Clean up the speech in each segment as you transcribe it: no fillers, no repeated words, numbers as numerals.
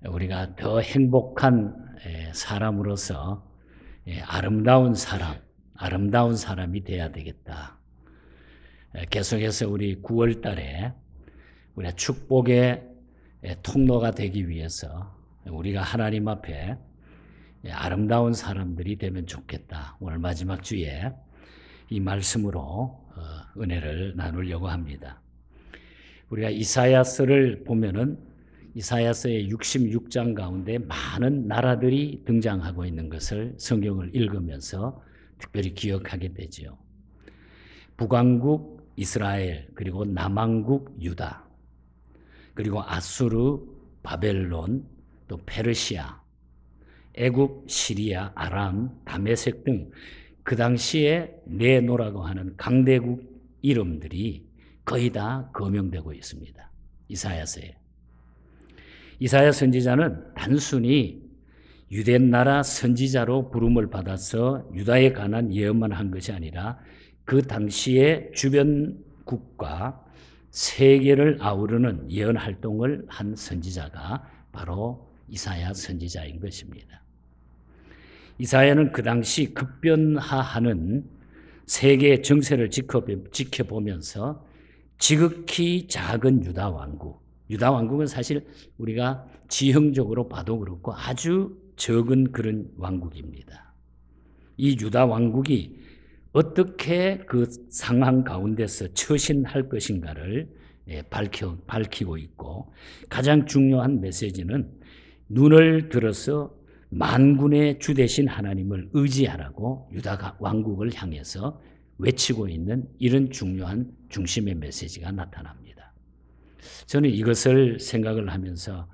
우리가 더 행복한 사람으로서 아름다운 사람이 돼야 되겠다. 계속해서 우리 9월 달에 우리가 축복의 통로가 되기 위해서 우리가 하나님 앞에 아름다운 사람들이 되면 좋겠다. 오늘 마지막 주에 이 말씀으로 은혜를 나누려고 합니다. 우리가 이사야서를 보면은 이사야서의 66장 가운데 많은 나라들이 등장하고 있는 것을 성경을 읽으면서 특별히 기억하게 되죠. 북왕국 이스라엘, 그리고 남왕국 유다, 그리고 아수르, 바벨론, 또 페르시아, 애굽, 시리아, 아람, 다메섹 등 그 당시에 네노라고 하는 강대국 이름들이 거의 다 거명되고 있습니다. 이사야서에. 이사야 선지자는 단순히 유대 나라 선지자로 부름을 받아서 유다에 관한 예언만 한 것이 아니라 그 당시의 주변국과 세계를 아우르는 예언 활동을 한 선지자가 바로 이사야 선지자인 것입니다. 이사야는 그 당시 급변하는 세계의 정세를 지켜보면서 지극히 작은 유다 왕국은 사실 우리가 지형적으로 봐도 그렇고 아주 적은 그런 왕국입니다. 이 유다 왕국이 어떻게 그 상황 가운데서 처신할 것인가를 밝히고 있고, 가장 중요한 메시지는 눈을 들어서 만군의 주 되신 하나님을 의지하라고 유다 왕국을 향해서 외치고 있는 이런 중요한 중심의 메시지가 나타납니다. 저는 이것을 생각을 하면서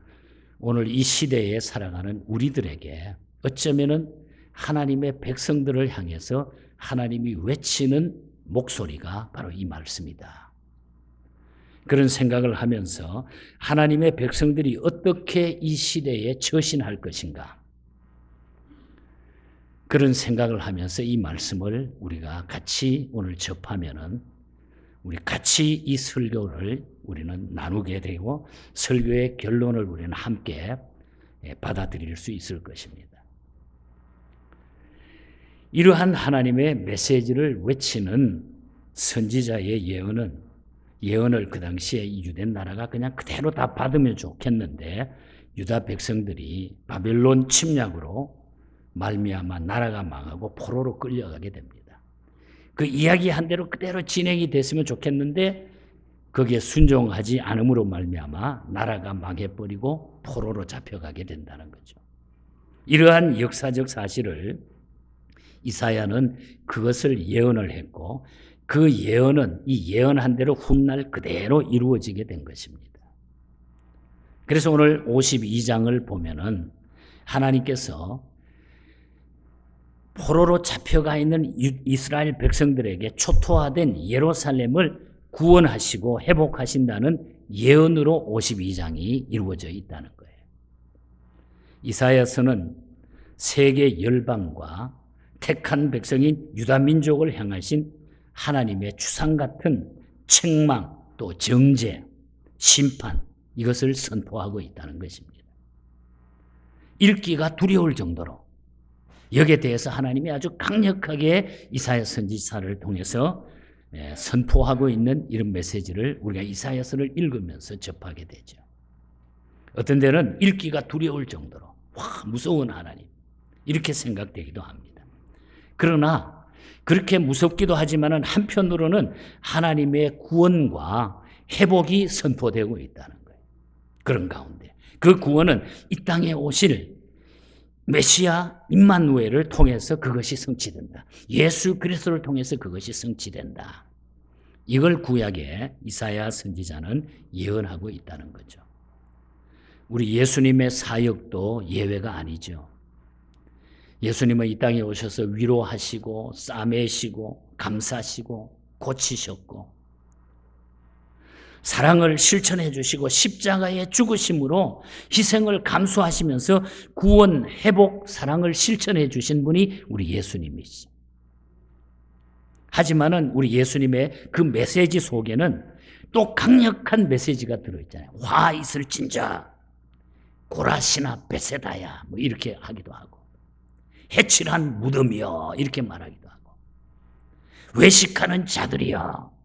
오늘 이 시대에 살아가는 우리들에게 어쩌면은 하나님의 백성들을 향해서 하나님이 외치는 목소리가 바로 이 말씀이다. 그런 생각을 하면서 하나님의 백성들이 어떻게 이 시대에 처신할 것인가, 그런 생각을 하면서 이 말씀을 우리가 같이 오늘 접하면은 우리 같이 이 설교를 우리는 나누게 되고 설교의 결론을 우리는 함께 받아들일 수 있을 것입니다. 이러한 하나님의 메시지를 외치는 선지자의 예언을 그 당시에 이 유대 나라가 그냥 그대로 다 받으면 좋겠는데 유다 백성들이 바벨론 침략으로 말미암아 나라가 망하고 포로로 끌려가게 됩니다. 그 이야기한 대로 그대로 진행이 됐으면 좋겠는데 거기에 순종하지 않음으로 말미암아 나라가 망해버리고 포로로 잡혀가게 된다는 거죠. 이러한 역사적 사실을 이사야는 그것을 예언을 했고, 그 예언은 이 예언한 대로 훗날 그대로 이루어지게 된 것입니다. 그래서 오늘 52장을 보면은 하나님께서 포로로 잡혀가 있는 이스라엘 백성들에게 초토화된 예루살렘을 구원하시고 회복하신다는 예언으로 52장이 이루어져 있다는 거예요. 이사야서는 세계 열방과 택한 백성인 유다 민족을 향하신 하나님의 추상 같은 책망, 또 정죄, 심판, 이것을 선포하고 있다는 것입니다. 읽기가 두려울 정도로 여기에 대해서 하나님이 아주 강력하게 이사야 선지자를 통해서 선포하고 있는 이런 메시지를 우리가 이사야서를 읽으면서 접하게 되죠. 어떤 데는 읽기가 두려울 정도로 와, 무서운 하나님, 이렇게 생각되기도 합니다. 그러나 그렇게 무섭기도 하지만 한편으로는 하나님의 구원과 회복이 선포되고 있다는 거예요. 그런 가운데 그 구원은 이 땅에 오실 메시아 임마누엘을 통해서 그것이 성취된다. 예수 그리스도를 통해서 그것이 성취된다. 이걸 구약의 이사야 선지자는 예언하고 있다는 거죠. 우리 예수님의 사역도 예외가 아니죠. 예수님은 이 땅에 오셔서 위로하시고 싸매시고 감사하시고 고치셨고 사랑을 실천해 주시고 십자가의 죽으심으로 희생을 감수하시면서 구원, 회복, 사랑을 실천해 주신 분이 우리 예수님이시죠. 하지만은 우리 예수님의 그 메시지 속에는 또 강력한 메시지가 들어있잖아요. 화 있을진저 고라시나 베세다야 뭐 이렇게 하기도 하고, 해칠한 무덤이여 이렇게 말하기도 하고, 외식하는 자들이여,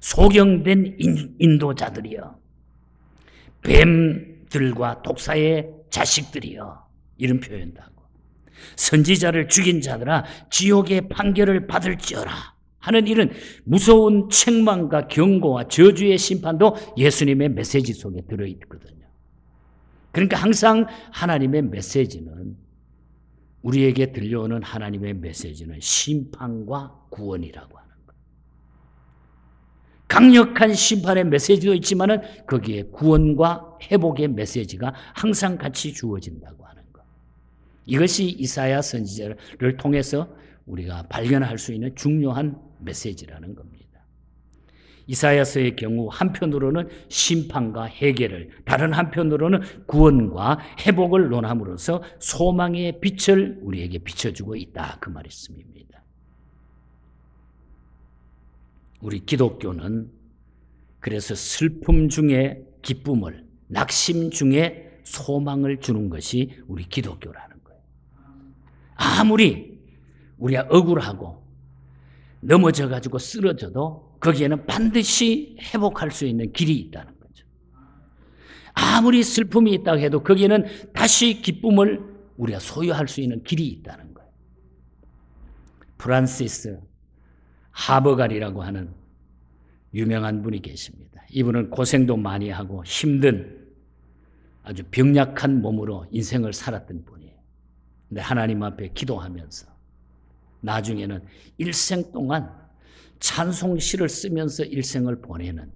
소경된 인도자들이여, 뱀들과 독사의 자식들이여 이런 표현도 하고, 선지자를 죽인 자들아 지옥의 판결을 받을지어라 하는 이런 무서운 책망과 경고와 저주의 심판도 예수님의 메시지 속에 들어있거든요. 그러니까 항상 하나님의 메시지는, 우리에게 들려오는 하나님의 메시지는 심판과 구원이라고 하는 거예요. 강력한 심판의 메시지도 있지만은 거기에 구원과 회복의 메시지가 항상 같이 주어진다고 하는 것. 이것이 이사야 선지자를 통해서 우리가 발견할 수 있는 중요한 메시지라는 겁니다. 이사야서의 경우 한편으로는 심판과 해결을, 다른 한편으로는 구원과 회복을 논함으로써 소망의 빛을 우리에게 비춰주고 있다, 그 말씀입니다. 우리 기독교는 그래서 슬픔 중에 기쁨을, 낙심 중에 소망을 주는 것이 우리 기독교라는 거예요. 아무리 우리가 억울하고 넘어져가지고 쓰러져도 거기에는 반드시 회복할 수 있는 길이 있다는 거죠. 아무리 슬픔이 있다고 해도 거기에는 다시 기쁨을 우리가 소유할 수 있는 길이 있다는 거예요. 프란시스 하버갈이라고 하는 유명한 분이 계십니다. 이분은 고생도 많이 하고 힘든 아주 병약한 몸으로 인생을 살았던 분이에요. 근데 하나님 앞에 기도하면서 나중에는 일생 동안 찬송시를 쓰면서 일생을 보내는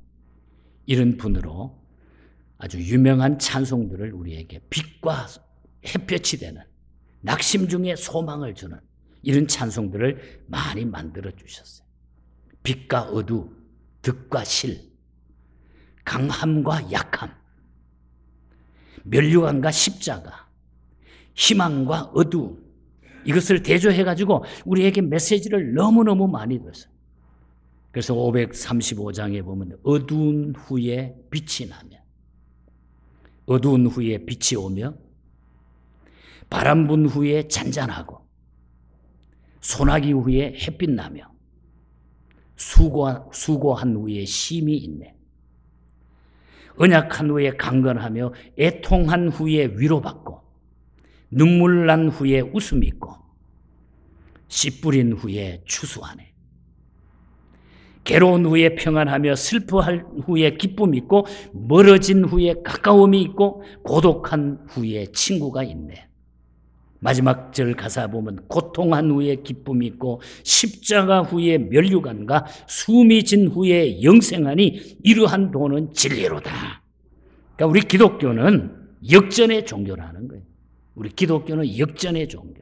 이런 분으로 아주 유명한 찬송들을 우리에게 빛과 햇볕이 되는, 낙심 중에 소망을 주는 이런 찬송들을 많이 만들어 주셨어요. 빛과 어두, 득과 실, 강함과 약함, 면류관과 십자가, 희망과 어두, 이것을 대조해가지고 우리에게 메시지를 너무너무 많이 줬어요. 그래서 535장에 보면 어두운 후에 빛이 나며, 어두운 후에 빛이 오며, 바람 분 후에 잔잔하고, 소나기 후에 햇빛 나며, 수고한 후에 쉼이 있네, 언약한 후에 강건하며, 애통한 후에 위로받고, 눈물 난 후에 웃음이 있고, 씨 뿌린 후에 추수하네. 괴로운 후에 평안하며, 슬퍼할 후에 기쁨이 있고, 멀어진 후에 가까움이 있고, 고독한 후에 친구가 있네. 마지막 절 가사 보면 고통한 후에 기쁨이 있고, 십자가 후에 면류관과 숨이 진 후에 영생하니 이러한 도는 진리로다. 그러니까 우리 기독교는 역전의 종교라는 거예요. 우리 기독교는 역전의 종교.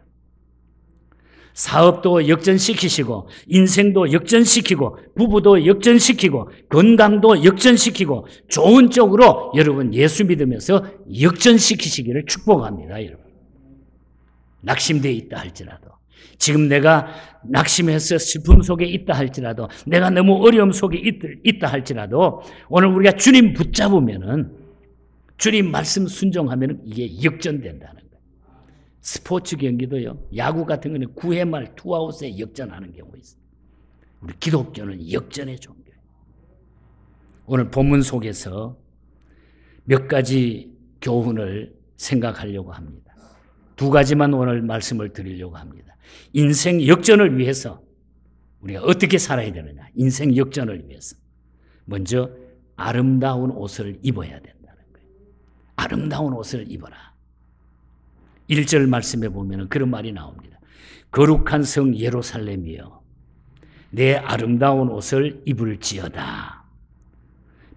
사업도 역전시키시고, 인생도 역전시키고, 부부도 역전시키고, 건강도 역전시키고, 좋은 쪽으로 여러분 예수 믿으면서 역전시키시기를 축복합니다, 여러분. 낙심되어 있다 할지라도, 지금 내가 낙심해서 슬픔 속에 있다 할지라도, 내가 너무 어려움 속에 있다 할지라도, 오늘 우리가 주님 붙잡으면은, 주님 말씀 순종하면은 이게 역전된다는 거예요. 스포츠 경기도요, 야구 같은 거는 9회 말 투아웃에 역전하는 경우 있어요. 우리 기독교는 역전의 종교예요. 오늘 본문 속에서 몇 가지 교훈을 생각하려고 합니다. 두 가지만 오늘 말씀을 드리려고 합니다. 인생 역전을 위해서 우리가 어떻게 살아야 되느냐. 인생 역전을 위해서 먼저 아름다운 옷을 입어야 된다는 거예요. 아름다운 옷을 입어라. 1절 말씀에 보면 그런 말이 나옵니다. 거룩한 성 예루살렘이여, 내 아름다운 옷을 입을지어다.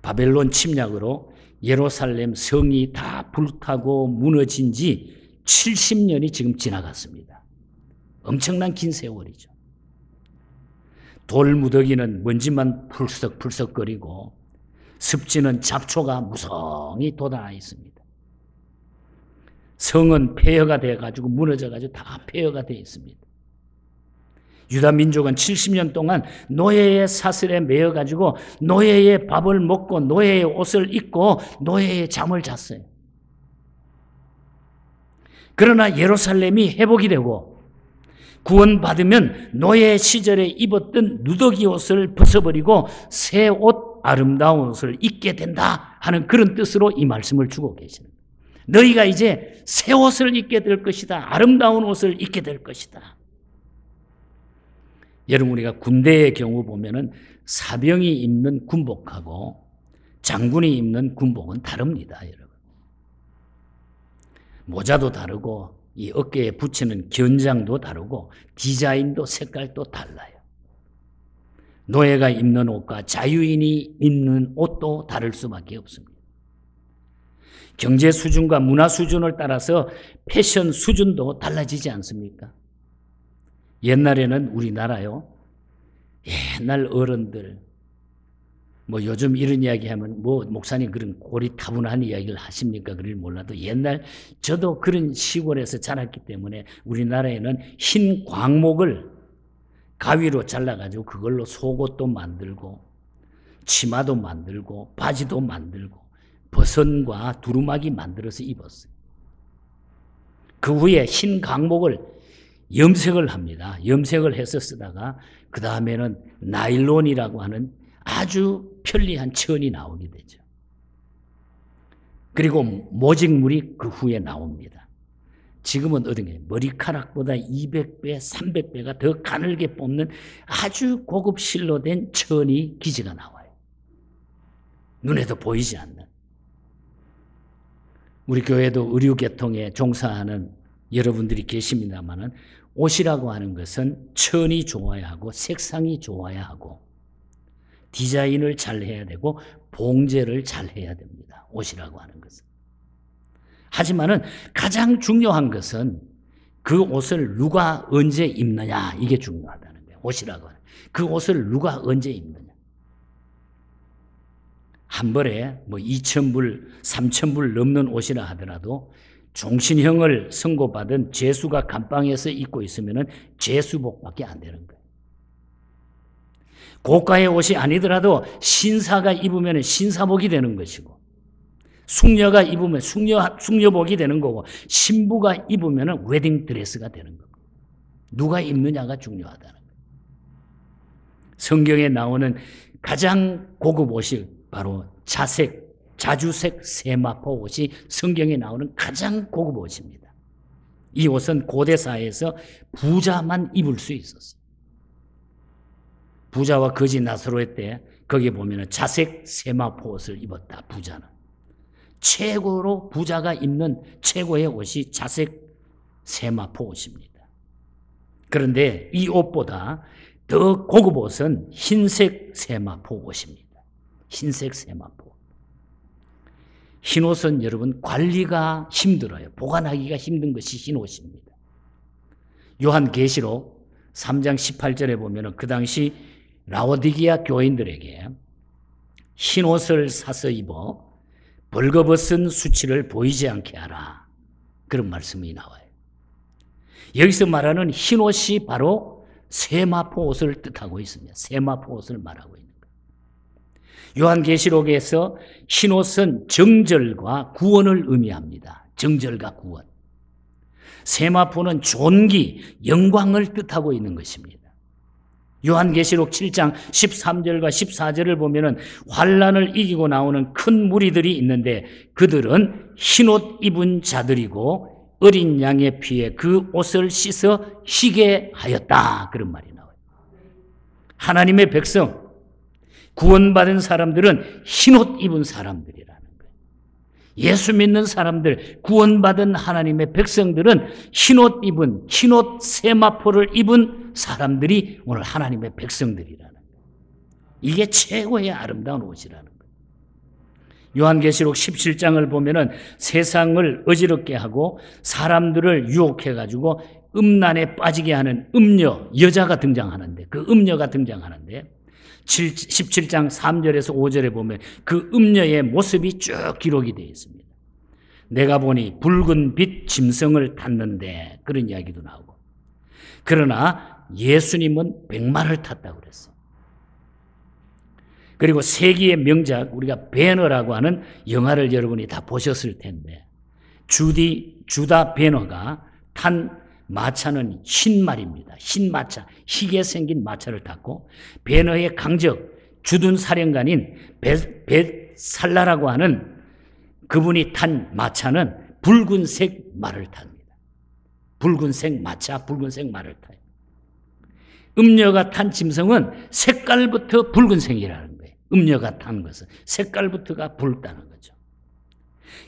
바벨론 침략으로 예루살렘 성이 다 불타고 무너진 지 70년이 지금 지나갔습니다. 엄청난 긴 세월이죠. 돌무더기는 먼지만 풀썩풀썩거리고, 습지는 잡초가 무성히 돋아 있습니다. 성은 폐허가 되어가지고 무너져가지고 다 폐허가 되어 있습니다. 유다 민족은 70년 동안 노예의 사슬에 매여가지고 노예의 밥을 먹고 노예의 옷을 입고 노예의 잠을 잤어요. 그러나 예루살렘이 회복이 되고 구원받으면 노예 시절에 입었던 누더기 옷을 벗어버리고 새 옷, 아름다운 옷을 입게 된다 하는 그런 뜻으로 이 말씀을 주고 계시는 거예요. 너희가 이제 새 옷을 입게 될 것이다. 아름다운 옷을 입게 될 것이다. 여러분, 우리가 군대의 경우 보면은 사병이 입는 군복하고 장군이 입는 군복은 다릅니다, 여러분. 모자도 다르고 이 어깨에 붙이는 견장도 다르고 디자인도 색깔도 달라요. 노예가 입는 옷과 자유인이 입는 옷도 다를 수밖에 없습니다. 경제 수준과 문화 수준을 따라서 패션 수준도 달라지지 않습니까? 옛날에는 우리나라요, 옛날 어른들, 요즘 이런 이야기 하면 목사님 그런 고리타분한 이야기를 하십니까? 그걸 몰라도 옛날 저도 그런 시골에서 자랐기 때문에 우리나라에는 흰 광목을 가위로 잘라가지고 그걸로 속옷도 만들고 치마도 만들고 바지도 만들고 버선과 두루마기 만들어서 입었어요. 그 후에 흰 광목을 염색을 합니다. 염색을 해서 쓰다가 그 다음에는 나일론이라고 하는 아주 편리한 천이 나오게 되죠. 그리고 모직물이 그 후에 나옵니다. 지금은 어떻게 머리카락보다 200배, 300배가 더 가늘게 뽑는 아주 고급 실로 된 천이 기지가 나와요. 눈에도 보이지 않는. 우리 교회도 의료계통에 종사하는 여러분들이 계십니다만은 옷이라고 하는 것은 천이 좋아야 하고 색상이 좋아야 하고 디자인을 잘 해야 되고 봉제를 잘 해야 됩니다. 옷이라고 하는 것은. 하지만은 가장 중요한 것은 그 옷을 누가 언제 입느냐, 이게 중요하다는 거예요. 옷이라고 하는. 그 옷을 누가 언제 입느냐. 한 벌에 2,000불, 3,000불 넘는 옷이라 하더라도 종신형을 선고받은 죄수가 감방에서 입고 있으면은 죄수복밖에 안 되는 거예요. 고가의 옷이 아니더라도 신사가 입으면 신사복이 되는 것이고, 숙녀가 입으면 숙녀복이 되는 거고, 신부가 입으면 웨딩드레스가 되는 거고, 누가 입느냐가 중요하다는 거예요. 성경에 나오는 가장 고급 옷이 바로 자주색 세마포 옷이 성경에 나오는 가장 고급 옷입니다. 이 옷은 고대 사회에서 부자만 입을 수 있었어요. 부자와 거지 나사로의 때 거기에 보면 자색 세마포 옷을 입었다. 부자는 최고로 부자가 입는 최고의 옷이 자색 세마포 옷입니다. 그런데 이 옷보다 더 고급 옷은 흰색 세마포 옷입니다. 흰색 세마포. 흰옷은 여러분 관리가 힘들어요. 보관하기가 힘든 것이 흰옷입니다. 요한계시록 3장 18절에 보면 그 당시 라오디게아 교인들에게 흰옷을 사서 입어 벌거벗은 수치를 보이지 않게 하라. 그런 말씀이 나와요. 여기서 말하는 흰옷이 바로 세마포 옷을 뜻하고 있습니다. 세마포 옷을 말하고 있는 거예요. 요한계시록에서 흰옷은 정절과 구원을 의미합니다. 정절과 구원. 세마포는 존귀, 영광을 뜻하고 있는 것입니다. 요한계시록 7장 13절과 14절을 보면은 환난을 이기고 나오는 큰 무리들이 있는데 그들은 흰옷 입은 자들이고 어린 양의 피에 그 옷을 씻어 희게 하였다. 그런 말이 나와요. 하나님의 백성, 구원받은 사람들은 흰옷 입은 사람들이라는 거예요. 예수 믿는 사람들, 구원받은 하나님의 백성들은 흰옷 입은, 흰옷 세마포를 입은 사람들이 오늘 하나님의 백성들이라는 거예요. 이게 최고의 아름다운 옷이라는 거예요. 요한계시록 17장을 보면은 세상을 어지럽게 하고 사람들을 유혹해가지고 음란에 빠지게 하는 음녀, 여자가 등장하는데, 그 음녀가 등장하는데 17장 3절에서 5절에 보면 그 음녀의 모습이 쭉 기록이 되어 있습니다. 내가 보니 붉은 빛 짐승을 탔는데, 그런 이야기도 나오고. 그러나 예수님은 백마를 탔다고 그랬어요. 그리고 세기의 명작, 우리가 배너라고 하는 영화를 여러분이 다 보셨을 텐데, 주다 베너가 탄 마차는 흰 말입니다. 흰 마차, 희게 생긴 마차를 탔고 베너의 강적 주둔 사령관인 벳살라라고 하는 그분이 탄 마차는 붉은색 말을 탑니다. 붉은색 마차, 붉은색 말을 타요. 음녀가 탄 짐승은 색깔부터 붉은색이라는 거예요. 음녀가 탄 것은 색깔부터가 붉다는 거죠.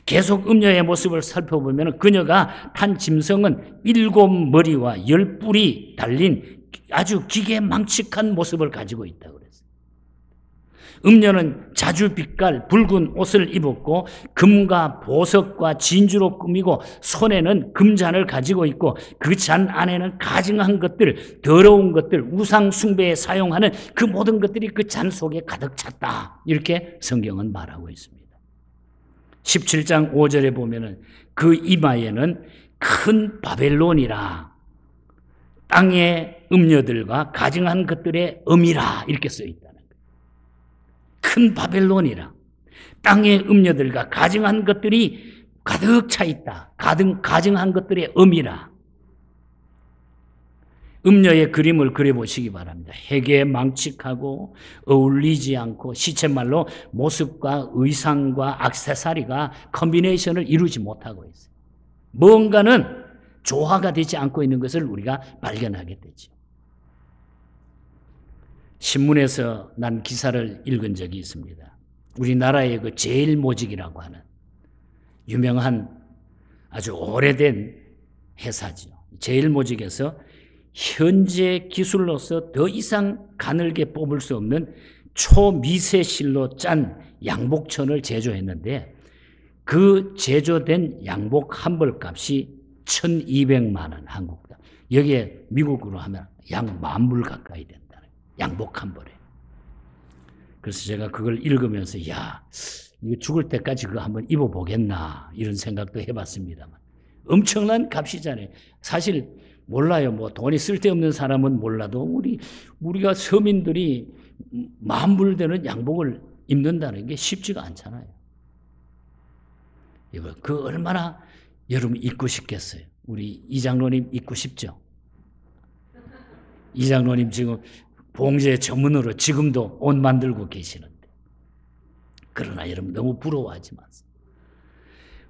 계속 음녀의 모습을 살펴보면 그녀가 탄 짐승은 7머리와 10뿔이 달린 아주 기계망측한 모습을 가지고 있다고 그랬어요. 음녀는 자주빛깔 붉은 옷을 입었고 금과 보석과 진주로 꾸미고 손에는 금잔을 가지고 있고 그 잔 안에는 가증한 것들, 더러운 것들, 우상 숭배에 사용하는 그 모든 것들이 그 잔 속에 가득 찼다. 이렇게 성경은 말하고 있습니다. 17장 5절에 보면은 그 이마에는 큰 바벨론이라 땅의 음녀들과 가증한 것들의 음이라 이렇게 써 있다는 거예요. 큰 바벨론이라 땅의 음녀들과 가증한 것들이 가득 차 있다. 가증한 것들의 음이라. 음녀의 그림을 그려보시기 바랍니다. 해게 망측하고 어울리지 않고 시쳇말로 모습과 의상과 액세서리가 컨비네이션을 이루지 못하고 있어요. 뭔가는 조화가 되지 않고 있는 것을 우리가 발견하게 되죠. 신문에서 난 기사를 읽은 적이 있습니다. 우리나라의 그 제일모직이라고 하는 유명한 아주 오래된 회사죠. 제일모직에서 현재 기술로서 더 이상 가늘게 뽑을 수 없는 초미세실로 짠 양복천을 제조했는데 그 제조된 양복 한 벌 값이 1,200만 원 한국당. 여기에 미국으로 하면 약 10,000불 가까이 된다는 양복 한 벌에. 그래서 제가 그걸 읽으면서 야, 이거 죽을 때까지 그거 한번 입어보겠나 이런 생각도 해봤습니다만 엄청난 값이잖아요. 사실 몰라요. 뭐 돈이 쓸데없는 사람은 몰라도 우리가 서민들이 10,000불 되는 양복을 입는다는 게 쉽지가 않잖아요. 이거 그 얼마나 여러분 입고 싶겠어요. 우리 이장로님 입고 싶죠? 이장로님 지금 봉제 전문으로 지금도 옷 만들고 계시는데 그러나 여러분 너무 부러워하지 마세요.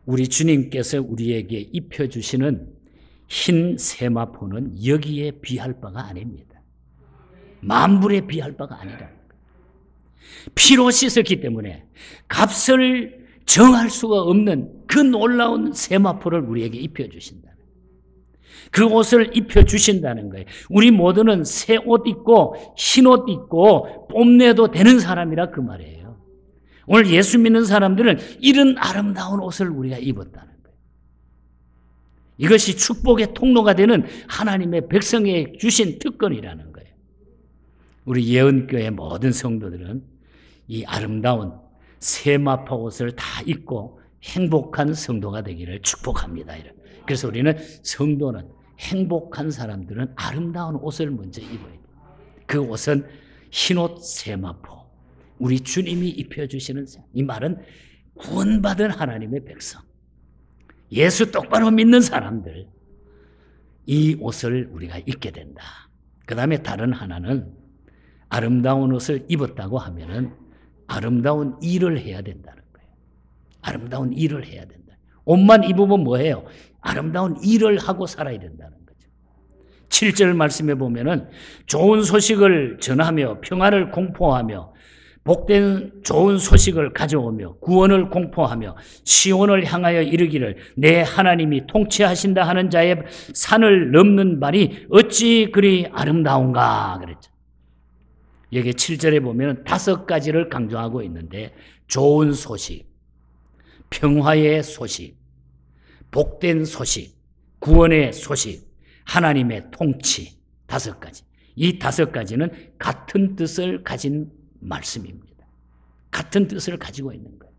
우리 주님께서 우리에게 입혀주시는 흰 세마포는 여기에 비할 바가 아닙니다. 10,000불에 비할 바가 아니라 피로 씻었기 때문에 값을 정할 수가 없는 그 놀라운 세마포를 우리에게 입혀주신다. 그 옷을 입혀주신다는 거예요. 우리 모두는 새 옷 입고 흰 옷 입고 뽐내도 되는 사람이라 그 말이에요. 오늘 예수 믿는 사람들은 이런 아름다운 옷을 우리가 입었다는 거예요. 이것이 축복의 통로가 되는 하나님의 백성에 주신 특권이라는 거예요. 우리 예언교회 모든 성도들은 이 아름다운 세마포 옷을 다 입고 행복한 성도가 되기를 축복합니다. 그래서 우리는 성도는 행복한 사람들은 아름다운 옷을 먼저 입어야 돼요. 그 옷은 흰옷 세마포. 우리 주님이 입혀주시는 이 말은 구원받은 하나님의 백성. 예수 똑바로 믿는 사람들. 이 옷을 우리가 입게 된다. 그 다음에 다른 하나는 아름다운 옷을 입었다고 하면은 아름다운 일을 해야 된다는 거예요. 아름다운 일을 해야 된다. 옷만 입으면 뭐예요? 아름다운 일을 하고 살아야 된다는 거죠. 7절 말씀에 보면은 좋은 소식을 전하며 평안을 공포하며 복된 좋은 소식을 가져오며 구원을 공포하며 시온을 향하여 이르기를 내 하나님이 통치하신다 하는 자의 산을 넘는 말이 어찌 그리 아름다운가 그랬죠. 여기 7절에 보면 5가지를 강조하고 있는데 좋은 소식, 평화의 소식, 복된 소식, 구원의 소식, 하나님의 통치 5가지. 이 5가지는 같은 뜻을 가진 말씀입니다. 같은 뜻을 가지고 있는 거예요.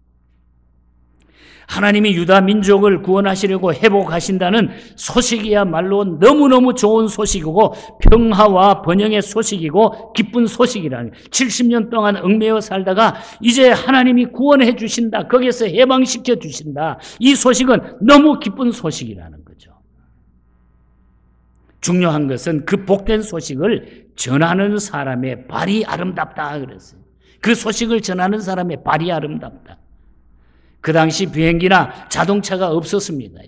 하나님이 유다 민족을 구원하시려고 회복하신다는 소식이야말로 너무너무 좋은 소식이고 평화와 번영의 소식이고 기쁜 소식이라는 70년 동안 얽매여 살다가 이제 하나님이 구원해 주신다. 거기에서 해방시켜 주신다. 이 소식은 너무 기쁜 소식이라는 거죠. 중요한 것은 그 복된 소식을 전하는 사람의 발이 아름답다 그랬어요. 그 소식을 전하는 사람의 발이 아름답다. 그 당시 비행기나 자동차가 없었습니다.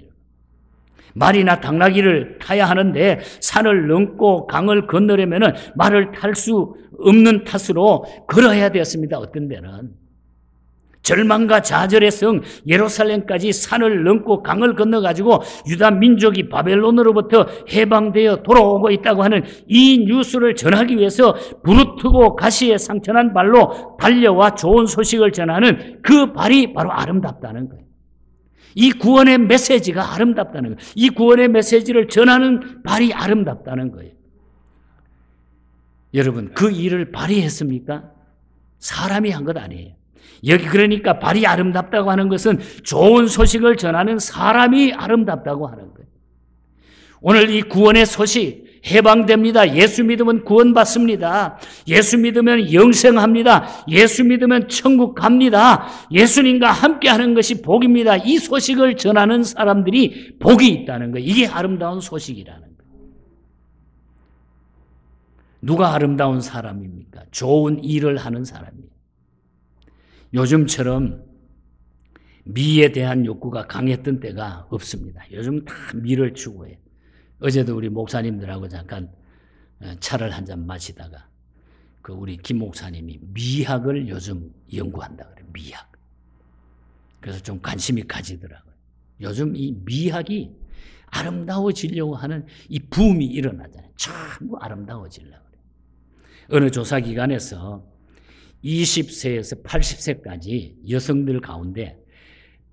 말이나 당나귀를 타야 하는데 산을 넘고 강을 건너려면 말을 탈 수 없는 탓으로 걸어야 되었습니다. 어떤 데는. 절망과 좌절의 성 예루살렘까지 산을 넘고 강을 건너가지고 유다 민족이 바벨론으로부터 해방되어 돌아오고 있다고 하는 이 뉴스를 전하기 위해서 부르트고 가시에 상처난 발로 달려와 좋은 소식을 전하는 그 발이 바로 아름답다는 거예요. 이 구원의 메시지가 아름답다는 거예요. 이 구원의 메시지를 전하는 발이 아름답다는 거예요. 여러분, 그 일을 발이 했습니까? 사람이 한 것 아니에요. 여기 그러니까 발이 아름답다고 하는 것은 좋은 소식을 전하는 사람이 아름답다고 하는 거예요. 오늘 이 구원의 소식 해방됩니다. 예수 믿으면 구원받습니다. 예수 믿으면 영생합니다. 예수 믿으면 천국 갑니다. 예수님과 함께하는 것이 복입니다. 이 소식을 전하는 사람들이 복이 있다는 거예요. 이게 아름다운 소식이라는 거예요. 누가 아름다운 사람입니까? 좋은 일을 하는 사람이에요. 요즘처럼 미에 대한 욕구가 강했던 때가 없습니다. 요즘 다 미를 추구해요. 어제도 우리 목사님들하고 잠깐 차를 한잔 마시다가 그 우리 김 목사님이 미학을 요즘 연구한다 그래요. 미학. 그래서 좀 관심이 가지더라고요. 요즘 이 미학이 아름다워지려고 하는 이 붐이 일어나잖아요. 전부 아름다워지려고 그래요. 어느 조사기관에서 20세에서 80세까지 여성들 가운데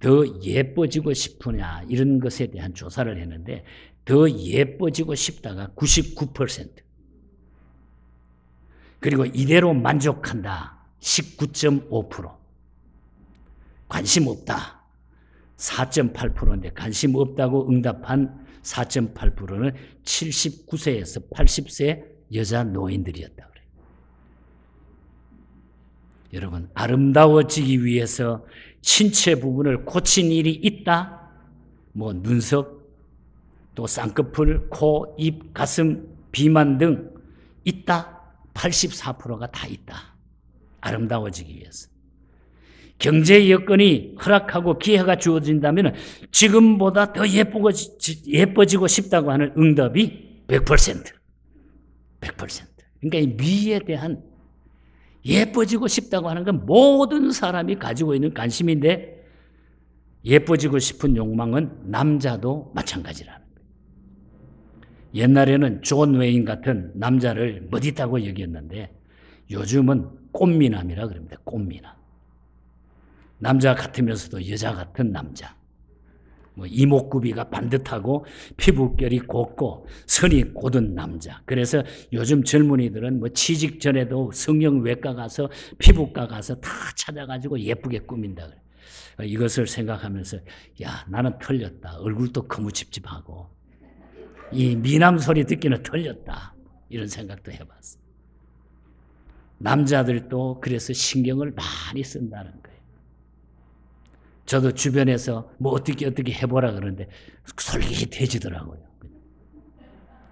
더 예뻐지고 싶으냐 이런 것에 대한 조사를 했는데 더 예뻐지고 싶다가 99%, 그리고 이대로 만족한다 19.5%, 관심 없다 4.8%인데 관심 없다고 응답한 4.8%는 79세에서 80세 여자 노인들이었다. 여러분, 아름다워지기 위해서 신체 부분을 고친 일이 있다? 뭐 눈썹, 또 쌍꺼풀, 코, 입, 가슴, 비만 등 있다? 84%가 다 있다. 아름다워지기 위해서. 경제 여건이 허락하고 기회가 주어진다면 지금보다 더 예뻐지고 싶다고 하는 응답이 100%. 100%. 그러니까 이 미에 대한 예뻐지고 싶다고 하는 건 모든 사람이 가지고 있는 관심인데 예뻐지고 싶은 욕망은 남자도 마찬가지라는 거예요. 옛날에는 존 웨인 같은 남자를 멋있다고 여겼는데 요즘은 꽃미남이라 그럽니다. 꽃미남. 남자 같으면서도 여자 같은 남자. 뭐 이목구비가 반듯하고 피부결이 곱고 선이 고든 남자. 그래서 요즘 젊은이들은 뭐 취직 전에도 성형외과 가서 피부과 가서 다 찾아가지고 예쁘게 꾸민다. 이것을 생각하면서 야, 나는 틀렸다. 얼굴도 거무집집하고 이 미남 소리 듣기는 틀렸다. 이런 생각도 해봤어. 남자들도 그래서 신경을 많이 쓴다는 거예요. 저도 주변에서 뭐 어떻게 해보라 그러는데 솔깃해지더라고요.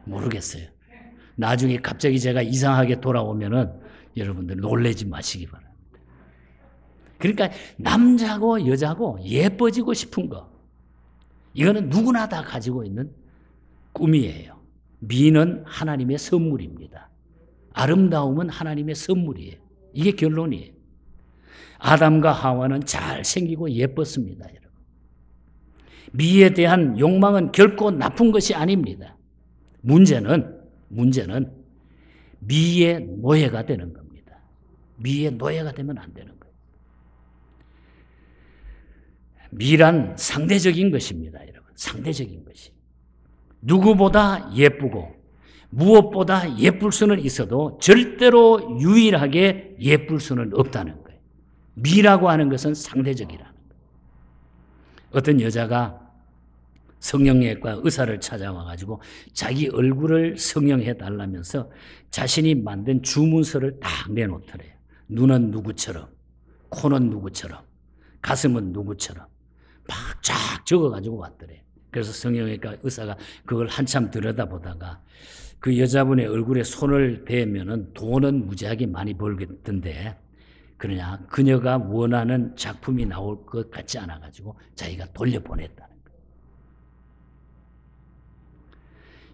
모르겠어요. 나중에 갑자기 제가 이상하게 돌아오면은 여러분들 놀라지 마시기 바랍니다. 그러니까 남자고 여자고 예뻐지고 싶은 거, 이거는 누구나 다 가지고 있는 꿈이에요. 미는 하나님의 선물입니다. 아름다움은 하나님의 선물이에요. 이게 결론이에요. 아담과 하와는 잘생기고 예뻤습니다. 여러분. 미에 대한 욕망은 결코 나쁜 것이 아닙니다. 문제는 미의 노예가 되는 겁니다. 미의 노예가 되면 안 되는 거예요. 미란 상대적인 것입니다. 여러분. 상대적인 것이. 누구보다 예쁘고 무엇보다 예쁠 수는 있어도 절대로 유일하게 예쁠 수는 없다는 거예요. 미라고 하는 것은 상대적이라는 거예요. 어떤 여자가 성형외과 의사를 찾아와가지고 자기 얼굴을 성형해 달라면서 자신이 만든 주문서를 딱 내놓더래요. 눈은 누구처럼, 코는 누구처럼, 가슴은 누구처럼 막 쫙 적어가지고 왔더래요. 그래서 성형외과 의사가 그걸 한참 들여다보다가 그 여자분의 얼굴에 손을 대면은 돈은 무지하게 많이 벌겠던데, 그러냐, 그녀가 원하는 작품이 나올 것 같지 않아가지고 자기가 돌려보냈다는 거예요.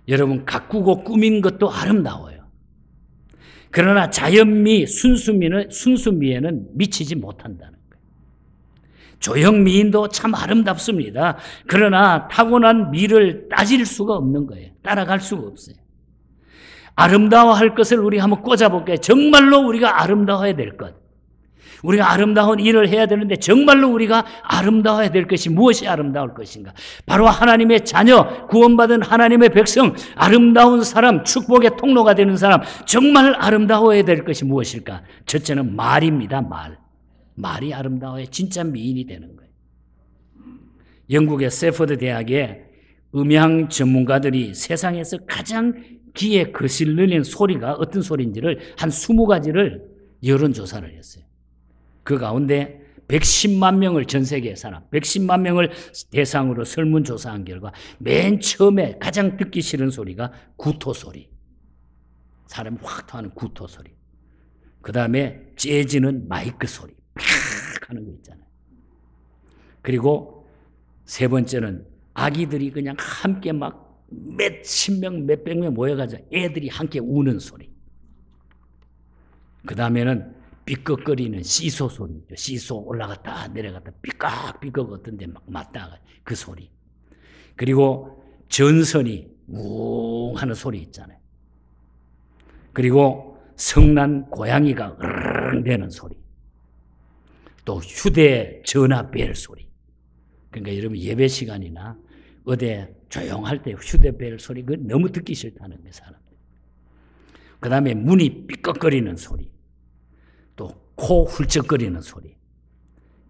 여러분, 가꾸고 꾸민 것도 아름다워요. 그러나 자연미, 순수미에는 미치지 못한다는 거예요. 조형미인도 참 아름답습니다. 그러나 타고난 미를 따질 수가 없는 거예요. 따라갈 수가 없어요. 아름다워할 것을 우리가 한번 꽂아볼게요. 정말로 우리가 아름다워야 될 것. 우리가 아름다운 일을 해야 되는데 정말로 우리가 아름다워야 될 것이 무엇이 아름다울 것인가? 바로 하나님의 자녀, 구원받은 하나님의 백성, 아름다운 사람, 축복의 통로가 되는 사람, 정말 아름다워야 될 것이 무엇일까? 첫째는 말입니다. 말이 아름다워야 진짜 미인이 되는 거예요. 영국의 세퍼드 대학의 음향 전문가들이 세상에서 가장 귀에 거슬리는 소리가 어떤 소리인지를 한 20가지를 여론조사를 했어요. 그 가운데 110만 명을, 전 세계 사람 110만 명을 대상으로 설문조사한 결과 맨 처음에 가장 듣기 싫은 소리가 구토 소리, 사람이 확 토하는 구토 소리. 그 다음에 재즈는 마이크 소리, 팍 하는 거 있잖아요. 그리고 세 번째는 아기들이 그냥 함께 막 몇십 명, 몇백 명 모여가지고 애들이 함께 우는 소리. 그 다음에는 삐걱거리는 시소 소리죠. 시소 올라갔다 내려갔다 삐걱삐걱 어떤 데 막 맞다가 그 소리. 그리고 전선이 웅 하는 소리 있잖아요. 그리고 성난 고양이가 으르르 대는 소리. 또 휴대전화 벨 소리. 그러니까 여러분 예배 시간이나 어디 조용할 때 휴대벨 소리 그 너무 듣기 싫다는 거예요, 사람들. 그 다음에 문이 삐걱거리는 소리. 또 코 훌쩍거리는 소리,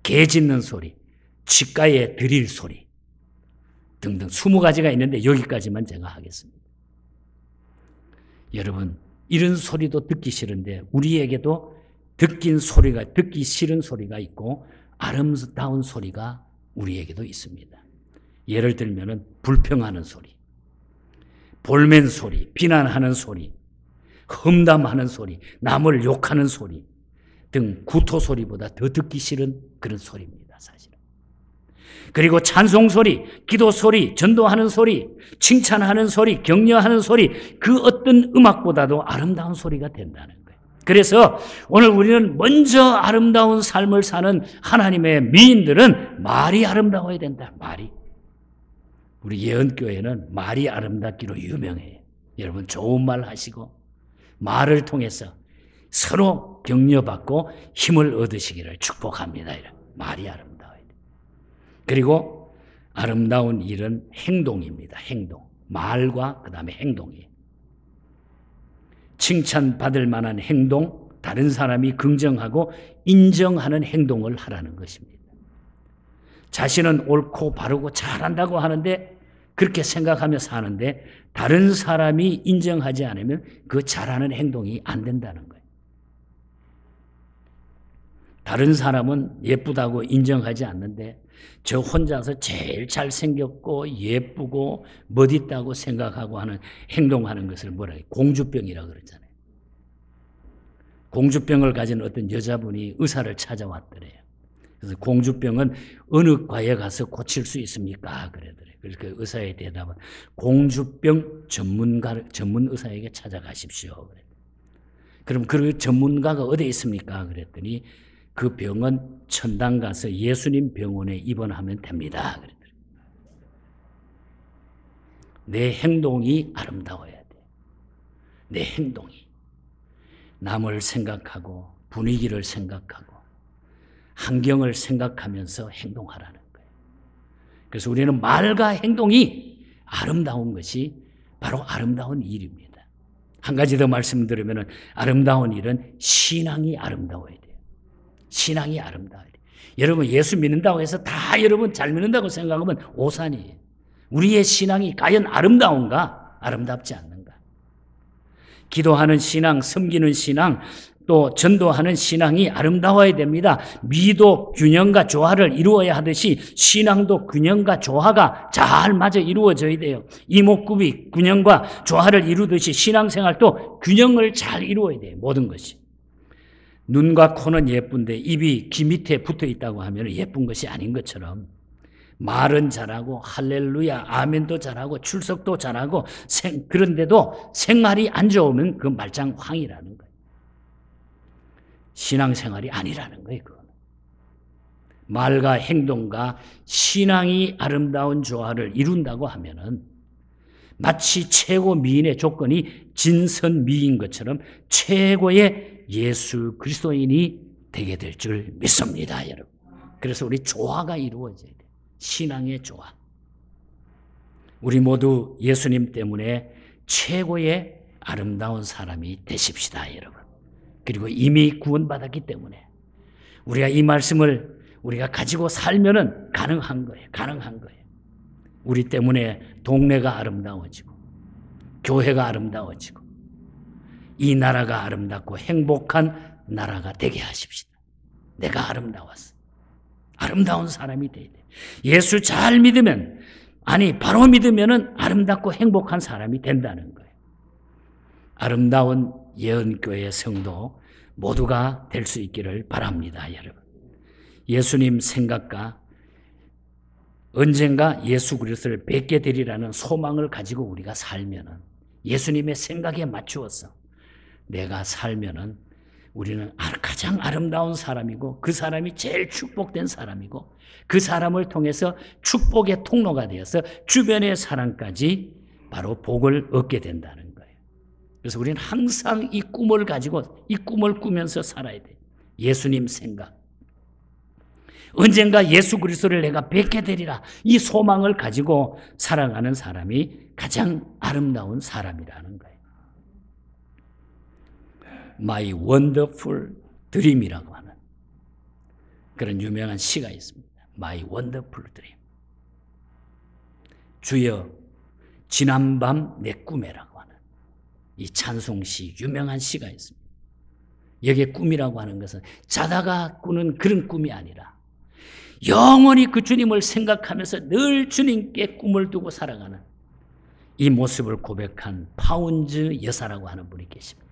개 짖는 소리, 치과에 드릴 소리 등등 20가지가 있는데 여기까지만 제가 하겠습니다. 여러분, 이런 소리도 듣기 싫은데 우리에게도 듣기 싫은 소리가 있고 아름다운 소리가 우리에게도 있습니다. 예를 들면 불평하는 소리, 볼멘 소리, 비난하는 소리, 험담하는 소리, 남을 욕하는 소리 등 구토 소리보다 더 듣기 싫은 그런 소리입니다, 사실은. 그리고 찬송 소리, 기도 소리, 전도하는 소리, 칭찬하는 소리, 격려하는 소리, 그 어떤 음악보다도 아름다운 소리가 된다는 거예요. 그래서 오늘 우리는 먼저 아름다운 삶을 사는 하나님의 미인들은 말이 아름다워야 된다, 말이. 우리 예언교회는 말이 아름답기로 유명해요. 여러분 좋은 말 하시고 말을 통해서 서로 격려받고 힘을 얻으시기를 축복합니다. 말이 아름다워야 돼요. 그리고 아름다운 일은 행동입니다. 행동. 말과 그 다음에 행동이에요. 칭찬받을 만한 행동, 다른 사람이 긍정하고 인정하는 행동을 하라는 것입니다. 자신은 옳고 바르고 잘한다고 하는데 그렇게 생각하며 사는데 다른 사람이 인정하지 않으면 그 잘하는 행동이 안 된다는 거예요. 다른 사람은 예쁘다고 인정하지 않는데 저 혼자서 제일 잘생겼고 예쁘고 멋있다고 생각하고 하는 행동하는 것을 뭐라 해요? 공주병이라고 그러잖아요. 공주병을 가진 어떤 여자분이 의사를 찾아왔더래요. 그래서 공주병은 어느 과에 가서 고칠 수 있습니까? 그러더래요. 그래서 그 의사의 대답은 공주병 전문 의사에게 찾아가십시오. 그래요. 그럼 그 전문가가 어디에 있습니까? 그랬더니 그 병은 천당 가서 예수님 병원에 입원하면 됩니다. 그랬더래요. 내 행동이 아름다워야 돼. 내 행동이. 남을 생각하고 분위기를 생각하고 환경을 생각하면서 행동하라는 거예요. 그래서 우리는 말과 행동이 아름다운 것이 바로 아름다운 일입니다. 한 가지 더 말씀드리면 아름다운 일은 신앙이 아름다워야 돼요. 신앙이 아름다워야 돼요. 여러분 예수 믿는다고 해서 다 여러분 잘 믿는다고 생각하면 오산이에요. 우리의 신앙이 과연 아름다운가? 아름답지 않는가? 기도하는 신앙, 섬기는 신앙, 또 전도하는 신앙이 아름다워야 됩니다. 미도 균형과 조화를 이루어야 하듯이 신앙도 균형과 조화가 잘 맞아 이루어져야 돼요. 이목구비 균형과 조화를 이루듯이 신앙생활도 균형을 잘 이루어야 돼요. 모든 것이. 눈과 코는 예쁜데 입이 귀 밑에 붙어 있다고 하면 예쁜 것이 아닌 것처럼 말은 잘하고 할렐루야 아멘도 잘하고 출석도 잘하고 그런데도 생활이 안 좋으면 그 말짱황이라는 거예요. 신앙생활이 아니라는 거예요. 그건. 말과 행동과 신앙이 아름다운 조화를 이룬다고 하면은 마치 최고 미인의 조건이 진선미인 것처럼 최고의 예수 그리스도인이 되게 될 줄 믿습니다, 여러분. 그래서 우리 조화가 이루어져야 돼요. 신앙의 조화. 우리 모두 예수님 때문에 최고의 아름다운 사람이 되십시다, 여러분. 그리고 이미 구원받았기 때문에 우리가 이 말씀을 우리가 가지고 살면은 가능한 거예요. 가능한 거예요. 우리 때문에 동네가 아름다워지고 교회가 아름다워지고 이 나라가 아름답고 행복한 나라가 되게 하십시다. 내가 아름다웠어. 아름다운 사람이 돼야 돼. 예수 잘 믿으면, 아니 바로 믿으면은 아름답고 행복한 사람이 된다는 거예요. 아름다운 예언교회 성도 모두가 될 수 있기를 바랍니다, 여러분. 예수님 생각과 언젠가 예수 그리스도를 뵙게 되리라는 소망을 가지고 우리가 살면은, 예수님의 생각에 맞추어서 내가 살면은 우리는 가장 아름다운 사람이고 그 사람이 제일 축복된 사람이고 그 사람을 통해서 축복의 통로가 되어서 주변의 사람까지 바로 복을 얻게 된다는 거예요. 그래서 우리는 항상 이 꿈을 가지고 이 꿈을 꾸면서 살아야 돼요. 예수님 생각. 언젠가 예수 그리스도를 내가 뵙게 되리라. 이 소망을 가지고 살아가는 사람이 가장 아름다운 사람이라는 거예요. My Wonderful Dream이라고 하는 그런 유명한 시가 있습니다. My Wonderful Dream. 주여 지난밤 내 꿈에라고 하는 이 찬송시, 유명한 시가 있습니다. 여기에 꿈이라고 하는 것은 자다가 꾸는 그런 꿈이 아니라 영원히 그 주님을 생각하면서 늘 주님께 꿈을 두고 살아가는 이 모습을 고백한 파운즈 여사라고 하는 분이 계십니다.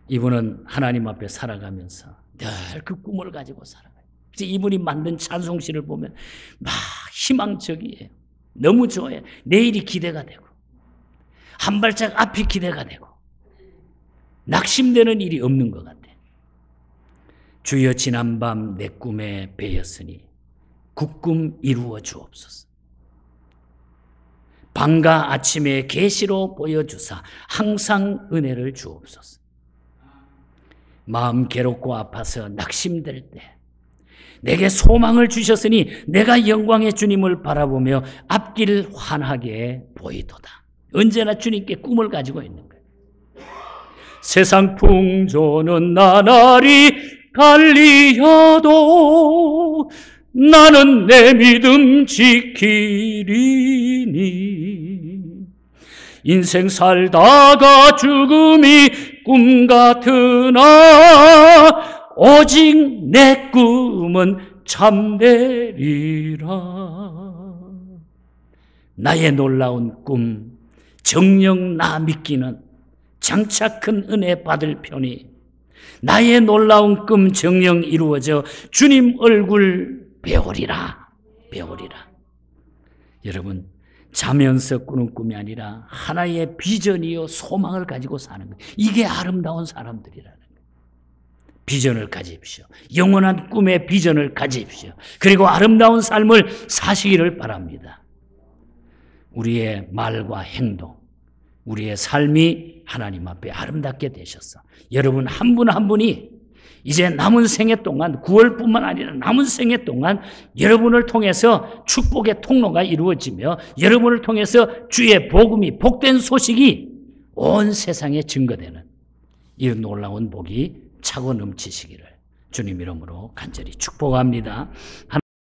이분은 하나님 앞에 살아가면서 늘 그 꿈을 가지고 살아가요. 그래서 이분이 만든 찬송시를 보면 막 희망적이에요. 너무 좋아요. 내일이 기대가 되고 한 발짝 앞이 기대가 되고 낙심되는 일이 없는 것 같아요. 주여 지난밤 내 꿈에 배였으니 굿꿈 이루어 주옵소서. 밤과 아침에 계시로 보여주사 항상 은혜를 주옵소서. 마음 괴롭고 아파서 낙심될 때 내게 소망을 주셨으니 내가 영광의 주님을 바라보며 앞길 환하게 보이도다. 언제나 주님께 꿈을 가지고 있는 거예요. 세상 풍조는 나날이 갈리어도 나는 내 믿음 지키리니 인생 살다가 죽음이 꿈 같으나 오직 내 꿈은 참되리라. 나의 놀라운 꿈 정녕 나 믿기는 장차 큰 은혜 받을 편이 나의 놀라운 꿈 정녕 이루어져 주님 얼굴 배우리라. 배우리라. 여러분 자면서 꾸는 꿈이 아니라 하나의 비전이요 소망을 가지고 사는 거예요. 이게 아름다운 사람들이라는 거예요. 비전을 가집시오. 영원한 꿈의 비전을 가집시오. 그리고 아름다운 삶을 사시기를 바랍니다. 우리의 말과 행동, 우리의 삶이 하나님 앞에 아름답게 되셔서 여러분 한 분 한 분이 이제 남은 생애 동안 9월뿐만 아니라 남은 생애 동안 여러분을 통해서 축복의 통로가 이루어지며 여러분을 통해서 주의 복음이 복된 소식이 온 세상에 증거되는 이 놀라운 복이 차고 넘치시기를 주님 이름으로 간절히 축복합니다.